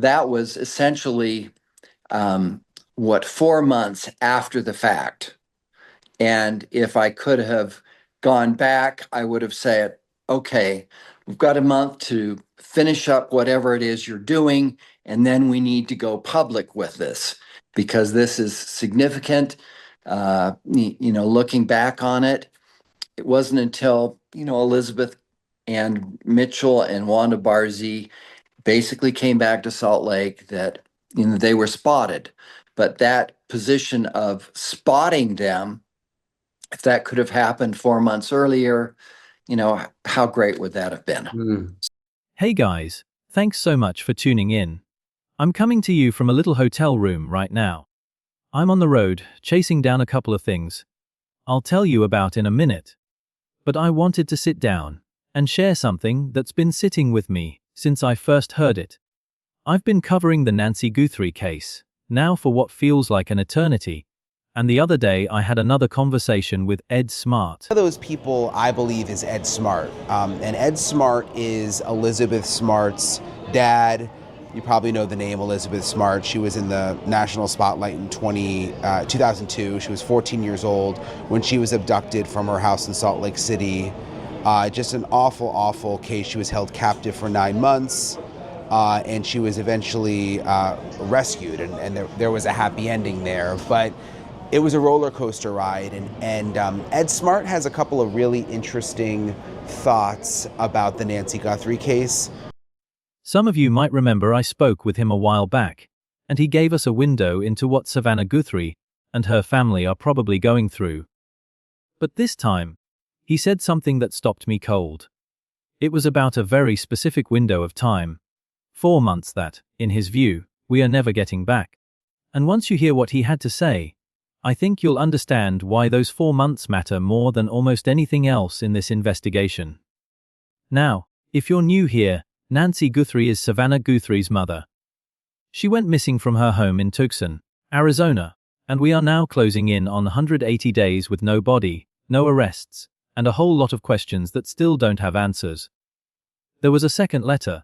that was essentially um, 4 months after the fact. And if I could have gone back, I would have said, okay, we've got a month to finish up whatever it is you're doing, and then we need to go public with this because this is significant. Looking back on it, it wasn't until, Elizabeth and Mitchell and Wanda Barzee basically came back to Salt Lake that, they were spotted. But that position of spotting them, if that could have happened 4 months earlier, how great would that have been? Mm. Hey guys, thanks so much for tuning in. I'm coming to you from a little hotel room right now. I'm on the road, chasing down a couple of things I'll tell you about in a minute. But I wanted to sit down and share something that's been sitting with me since I first heard it. I've been covering the Nancy Guthrie case now for what feels like an eternity, and the other day I had another conversation with Ed Smart. One of those people, I believe, is Ed Smart. And Ed Smart is Elizabeth Smart's dad. You probably know the name Elizabeth Smart. She was in the national spotlight in 2002. She was 14 years old when she was abducted from her house in Salt Lake City. Just an awful, awful case. She was held captive for 9 months, and she was eventually rescued, and there was a happy ending there. But it was a roller coaster ride, and Ed Smart has a couple of really interesting thoughts about the Nancy Guthrie case. Some of you might remember I spoke with him a while back, and he gave us a window into what Savannah Guthrie and her family are probably going through. But this time, he said something that stopped me cold. It was about a very specific window of time, 4 months that, in his view, we are never getting back. And once you hear what he had to say, I think you'll understand why those 4 months matter more than almost anything else in this investigation. Now, if you're new here, Nancy Guthrie is Savannah Guthrie's mother. She went missing from her home in Tucson, Arizona, and we are now closing in on 180 days with no body, no arrests, and a whole lot of questions that still don't have answers. There was a second letter,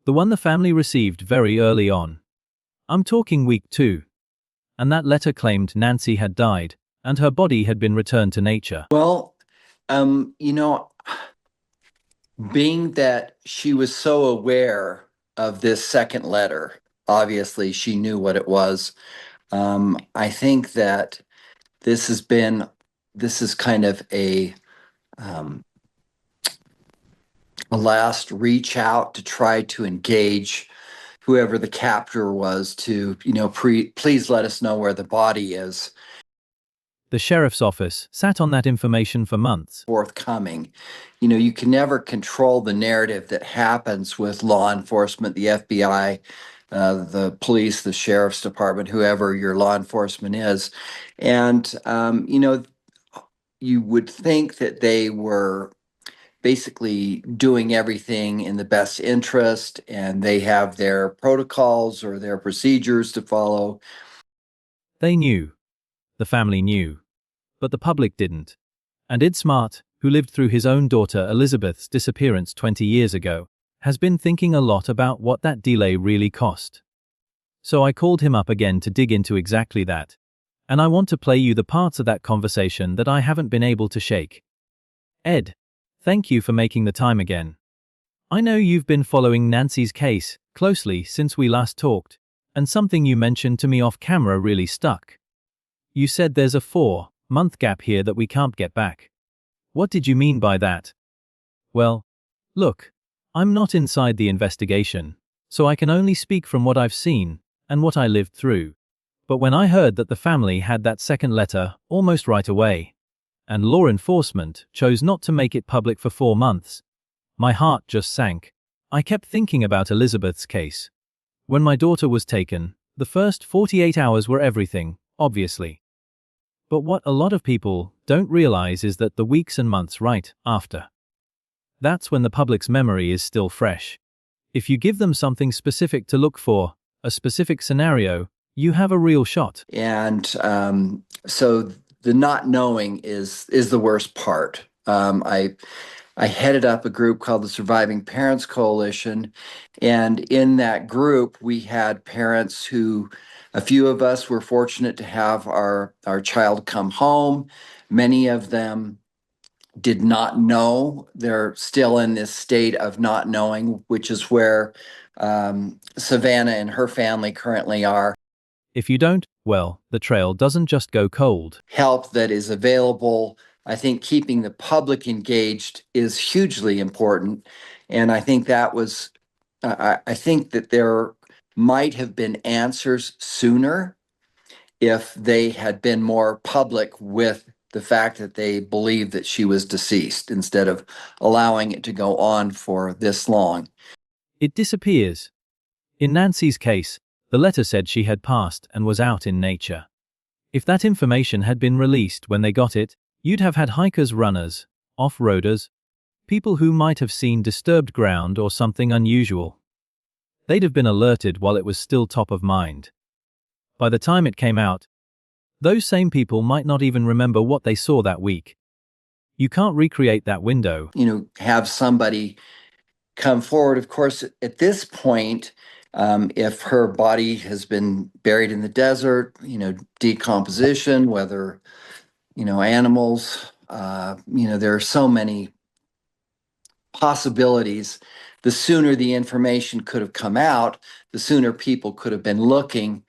the one the family received very early on. I'm talking week 2. And that letter claimed Nancy had died, and her body had been returned to nature. Well, being that she was so aware of this second letter, obviously she knew what it was. I think that this is kind of a last reach out to try to engage whoever the captor was to, please let us know where the body is. The sheriff's office sat on that information for months. Forthcoming. You can never control the narrative that happens with law enforcement, the FBI, the police, the sheriff's department, whoever your law enforcement is. And, you would think that they were basically doing everything in the best interest, and they have their protocols or their procedures to follow. They knew. The family knew. But the public didn't. And Ed Smart, who lived through his own daughter Elizabeth's disappearance 20 years ago, has been thinking a lot about what that delay really cost. So I called him up again to dig into exactly that. And I want to play you the parts of that conversation that I haven't been able to shake. Ed, thank you for making the time again. I know you've been following Nancy's case closely since we last talked, and something you mentioned to me off camera really stuck. You said there's a 4-month gap here that we can't get back. What did you mean by that? Well, look, I'm not inside the investigation, so I can only speak from what I've seen and what I lived through. But when I heard that the family had that second letter almost right away, and law enforcement chose not to make it public for 4 months, my heart just sank. I kept thinking about Elizabeth's case. When my daughter was taken, the first 48 hours were everything, obviously. But what a lot of people don't realize is that the weeks and months right after, that's when the public's memory is still fresh. If you give them something specific to look for, a specific scenario, you have a real shot. And so the not knowing is the worst part. I headed up a group called the Surviving Parents Coalition. And in that group, we had parents who, a few of us were fortunate to have our child come home. Many of them did not know. They're still in this state of not knowing, which is where Savannah and her family currently are. If you don't, well, the trail doesn't just go cold. Help that is available. I think keeping the public engaged is hugely important. And I think that was, I think that there might have been answers sooner if they had been more public with the fact that they believed that she was deceased instead of allowing it to go on for this long. It disappears. In Nancy's case, the letter said she had passed and was out in nature. If that information had been released when they got it, you'd have had hikers, runners, off-roaders, people who might have seen disturbed ground or something unusual. They'd have been alerted while it was still top of mind. By the time it came out, those same people might not even remember what they saw that week. You can't recreate that window. Have somebody come forward. Of course, at this point, if her body has been buried in the desert, decomposition, whether, animals, there are so many possibilities. The sooner the information could have come out, the sooner people could have been looking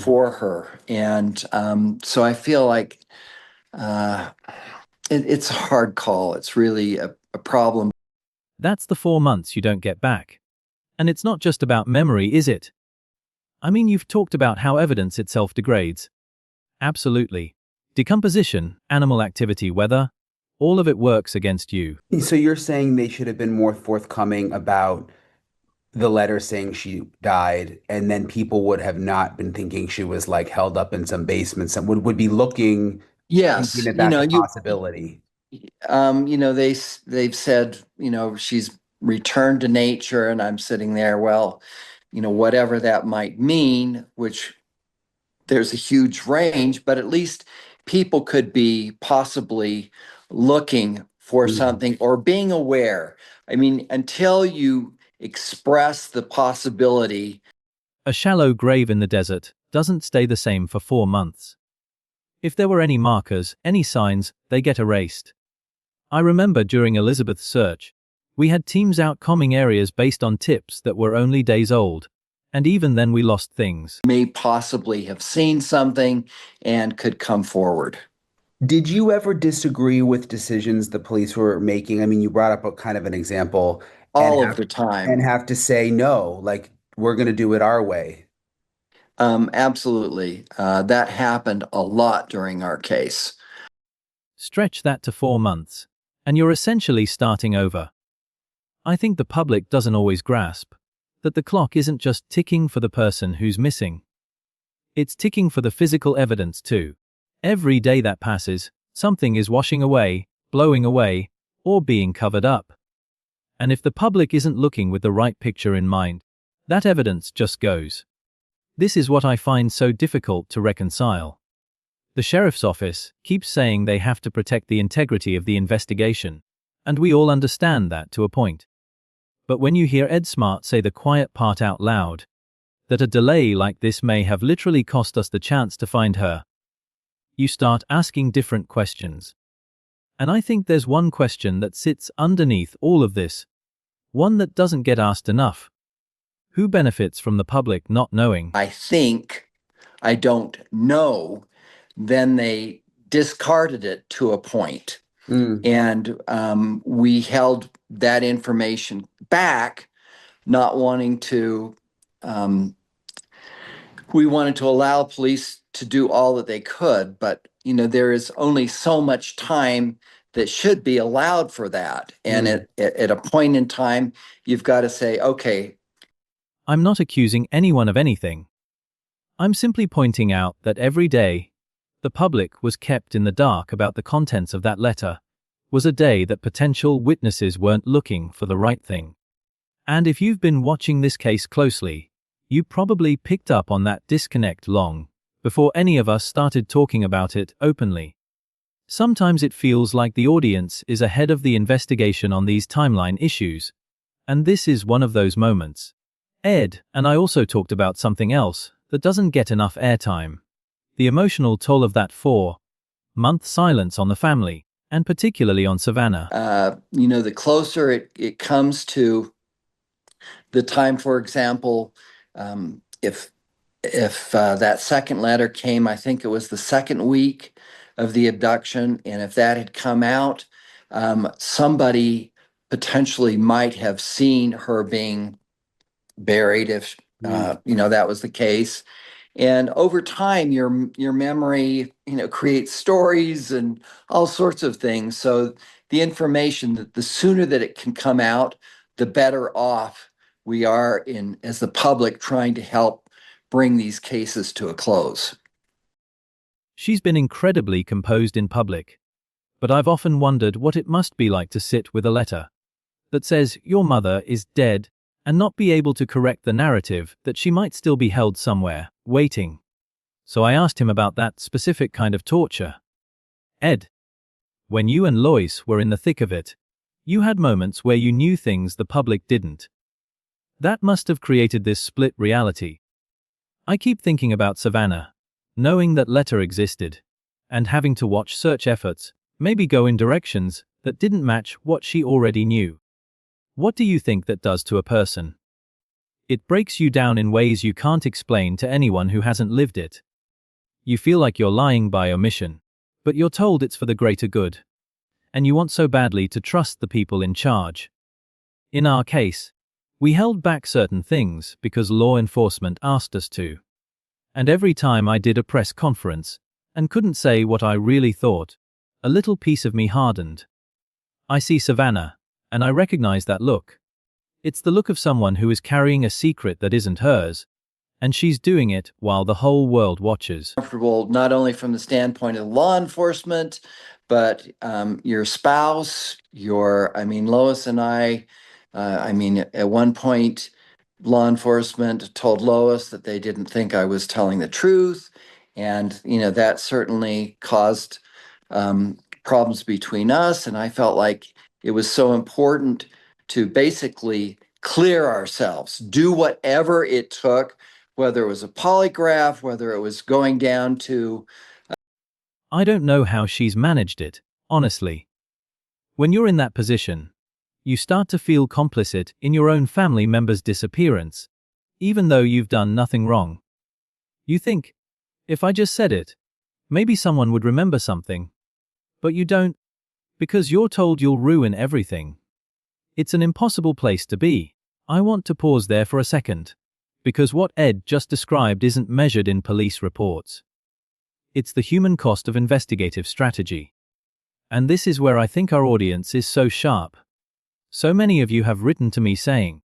for her. And so I feel like it's a hard call. It's really a problem. That's the 4 months you don't get back. And it's not just about memory, is it? I mean, you've talked about how evidence itself degrades. Absolutely. Decomposition, animal activity, weather, all of it works against you. So you're saying they should have been more forthcoming about the letter saying she died, and then people would have not been thinking she was like held up in some basement. Some would be looking, thinking Yes, that that's a possibility. they've said, she's returned to nature, and I'm sitting there, well, whatever that might mean, which there's a huge range, but at least people could be possibly looking for something or being aware. I mean, until you express the possibility. A shallow grave in the desert doesn't stay the same for 4 months. If there were any markers, any signs, they get erased. I remember during Elizabeth's search, we had teams out combing areas based on tips that were only days old, and even then we lost things. May possibly have seen something and could come forward. Did you ever disagree with decisions the police were making? I mean, you brought up a kind of an example All of the time. and have to say no, like we're going to do it our way. Absolutely. That happened a lot during our case. Stretch that to 4 months, and you're essentially starting over. I think the public doesn't always grasp that the clock isn't just ticking for the person who's missing. It's ticking for the physical evidence too. Every day that passes, something is washing away, blowing away, or being covered up. And if the public isn't looking with the right picture in mind, that evidence just goes. This is what I find so difficult to reconcile. The sheriff's office keeps saying they have to protect the integrity of the investigation, and we all understand that to a point. But when you hear Ed Smart say the quiet part out loud, that a delay like this may have literally cost us the chance to find her, you start asking different questions. And I think there's one question that sits underneath all of this, one that doesn't get asked enough. Who benefits from the public not knowing? I think, I don't know, then they discarded it to a point. And we held that information back, not wanting to, we wanted to allow police to do all that they could, but there is only so much time that should be allowed for that. And at a point in time, you've got to say, okay. I'm not accusing anyone of anything. I'm simply pointing out that every day the public was kept in the dark about the contents of that letter was a day that potential witnesses weren't looking for the right thing. And if you've been watching this case closely, you probably picked up on that disconnect long before any of us started talking about it openly. Sometimes it feels like the audience is ahead of the investigation on these timeline issues. And this is one of those moments. Ed and I also talked about something else that doesn't get enough airtime. The emotional toll of that 4-month silence on the family, and particularly on Savannah. The closer it comes to the time, for example, if that second letter came, I think it was the second week of the abduction, and if that had come out, somebody potentially might have seen her being buried if that was the case. And over time, your memory, creates stories and all sorts of things. So the information, that the sooner that it can come out, the better off we are in as the public trying to help bring these cases to a close. She's been incredibly composed in public, but I've often wondered what it must be like to sit with a letter that says your mother is dead and not be able to correct the narrative that she might still be held somewhere, waiting. So I asked him about that specific kind of torture. Ed, when you and Lois were in the thick of it, you had moments where you knew things the public didn't. That must have created this split reality. I keep thinking about Savannah, knowing that letter existed, and having to watch search efforts maybe go in directions that didn't match what she already knew. What do you think that does to a person? It breaks you down in ways you can't explain to anyone who hasn't lived it. You feel like you're lying by omission, but you're told it's for the greater good. And you want so badly to trust the people in charge. In our case, we held back certain things because law enforcement asked us to. And every time I did a press conference and couldn't say what I really thought, a little piece of me hardened. I see Savannah, and I recognize that look. It's the look of someone who is carrying a secret that isn't hers, and she's doing it while the whole world watches. Comfortable not only from the standpoint of law enforcement, but your spouse, Lois and at one point, law enforcement told Lois that they didn't think I was telling the truth. And, that certainly caused problems between us. And I felt like it was so important to basically clear ourselves, do whatever it took, whether it was a polygraph, whether it was going down to. I don't know how she's managed it, honestly. When you're in that position, you start to feel complicit in your own family member's disappearance, even though you've done nothing wrong. You think, if I just said it, maybe someone would remember something. But you don't, because you're told you'll ruin everything. It's an impossible place to be. I want to pause there for a second, because what Ed just described isn't measured in police reports. It's the human cost of investigative strategy. And this is where I think our audience is so sharp. So many of you have written to me saying,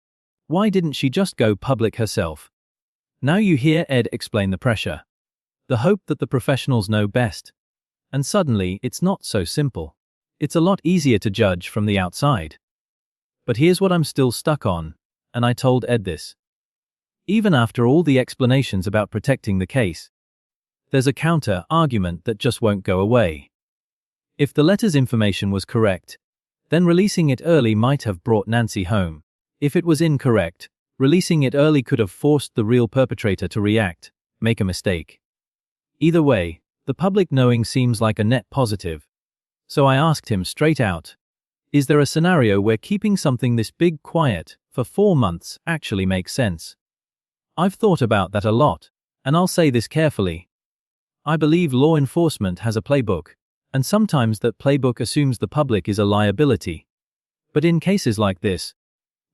why didn't she just go public herself? Now you hear Ed explain the pressure, the hope that the professionals know best. And suddenly, it's not so simple. It's a lot easier to judge from the outside. But here's what I'm still stuck on, and I told Ed this. Even after all the explanations about protecting the case, there's a counter-argument that just won't go away. If the letter's information was correct, then releasing it early might have brought Nancy home. If it was incorrect, releasing it early could have forced the real perpetrator to react, make a mistake. Either way, the public knowing seems like a net positive. So I asked him straight out, is there a scenario where keeping something this big quiet for 4 months actually makes sense? I've thought about that a lot, and I'll say this carefully. I believe law enforcement has a playbook, and sometimes that playbook assumes the public is a liability. But in cases like this,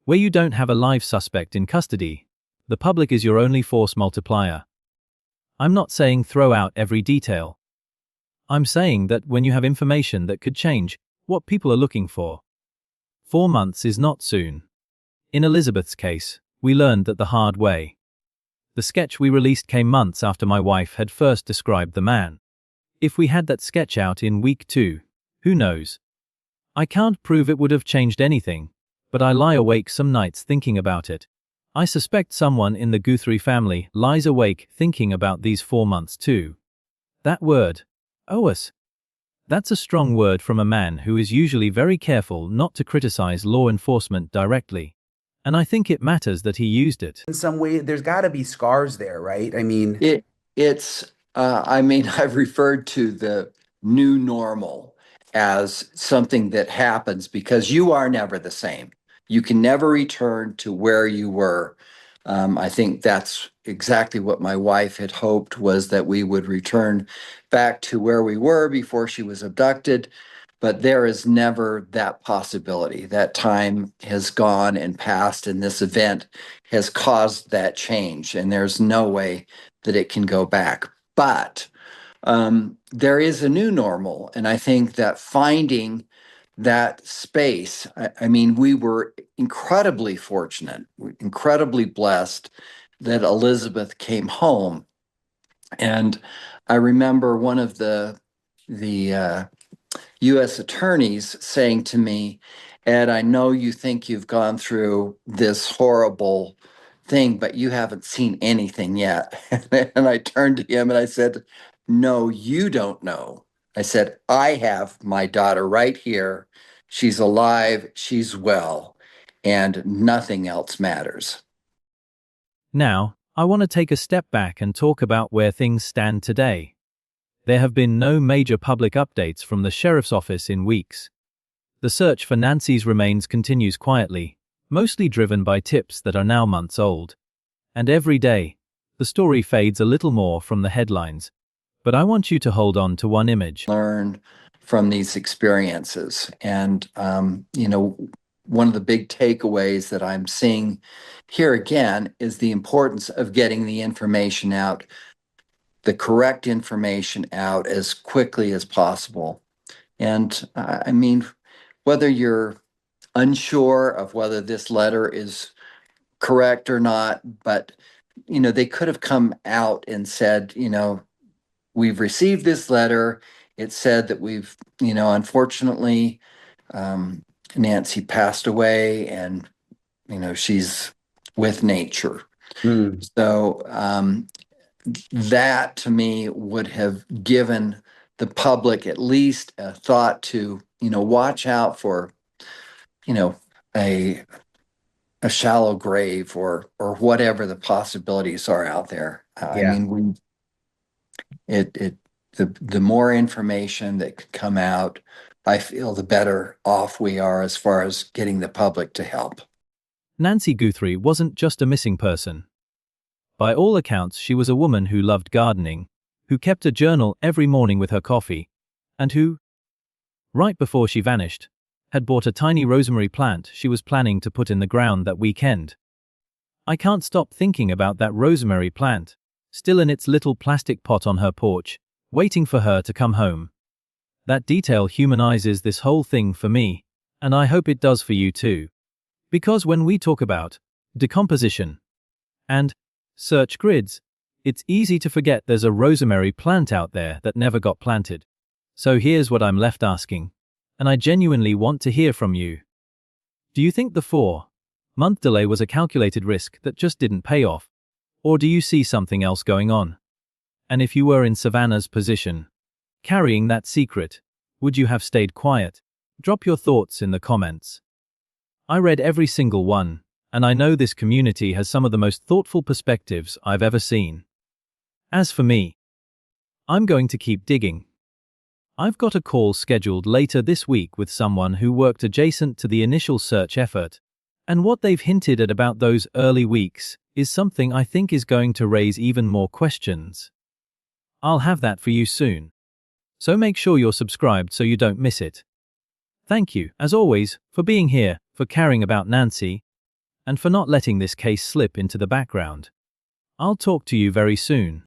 where you don't have a live suspect in custody, the public is your only force multiplier. I'm not saying throw out every detail. I'm saying that when you have information that could change what people are looking for, 4 months is not soon. In Elizabeth's case, we learned that the hard way. The sketch we released came months after my wife had first described the man. If we had that sketch out in week 2, who knows? I can't prove it would have changed anything, but I lie awake some nights thinking about it. I suspect someone in the Guthrie family lies awake thinking about these 4 months too. That word, OAS. That's a strong word from a man who is usually very careful not to criticize law enforcement directly. And I think it matters that he used it. In some way, there's got to be scars there, right? I mean, I mean, I've referred to the new normal as something that happens because you are never the same. You can never return to where you were. I think that's exactly what my wife had hoped, was that we would return back to where we were before she was abducted. But there is never that possibility. That time has gone and passed, and this event has caused that change, and there's no way that it can go back. But there is a new normal, and I think that finding that space, I mean, we were incredibly fortunate, incredibly blessed that Elizabeth came home. And I remember one of the U.S. attorneys saying to me, Ed, I know you think you've gone through this horrible thing, but you haven't seen anything yet. And I turned to him and I said, no, you don't know. I said, I have my daughter right here. She's alive, she's well, and nothing else matters. Now, I want to take a step back and talk about where things stand today. There have been no major public updates from the sheriff's office in weeks. The search for Nancy's remains continues quietly, mostly driven by tips that are now months old. And every day, the story fades a little more from the headlines. But I want you to hold on to one image. Learn from these experiences. And, one of the big takeaways that I'm seeing here again is the importance of getting the information out, the correct information out as quickly as possible. And I mean, whether you're unsure of whether this letter is correct or not, but, they could have come out and said, we've received this letter. It said that unfortunately, Nancy passed away and, she's with nature. So that to me would have given the public at least a thought to, watch out for, a shallow grave or whatever the possibilities are out there. I Yeah. mean, the more information that could come out, I feel the better off we are as far as getting the public to help. Nancy Guthrie wasn't just a missing person. By all accounts, she was a woman who loved gardening, who kept a journal every morning with her coffee, and who, right before she vanished, had bought a tiny rosemary plant she was planning to put in the ground that weekend. I can't stop thinking about that rosemary plant, still in its little plastic pot on her porch, waiting for her to come home. That detail humanizes this whole thing for me, and I hope it does for you too. Because when we talk about decomposition and search grids, it's easy to forget there's a rosemary plant out there that never got planted. So here's what I'm left asking, and I genuinely want to hear from you. Do you think the 4-month delay was a calculated risk that just didn't pay off? Or do you see something else going on? And if you were in Savannah's position, carrying that secret, would you have stayed quiet? Drop your thoughts in the comments. I read every single one, and I know this community has some of the most thoughtful perspectives I've ever seen. As for me, I'm going to keep digging. I've got a call scheduled later this week with someone who worked adjacent to the initial search effort, and what they've hinted at about those early weeks is something I think is going to raise even more questions. I'll have that for you soon. So make sure you're subscribed so you don't miss it. Thank you, as always, for being here, for caring about Nancy, and for not letting this case slip into the background. I'll talk to you very soon.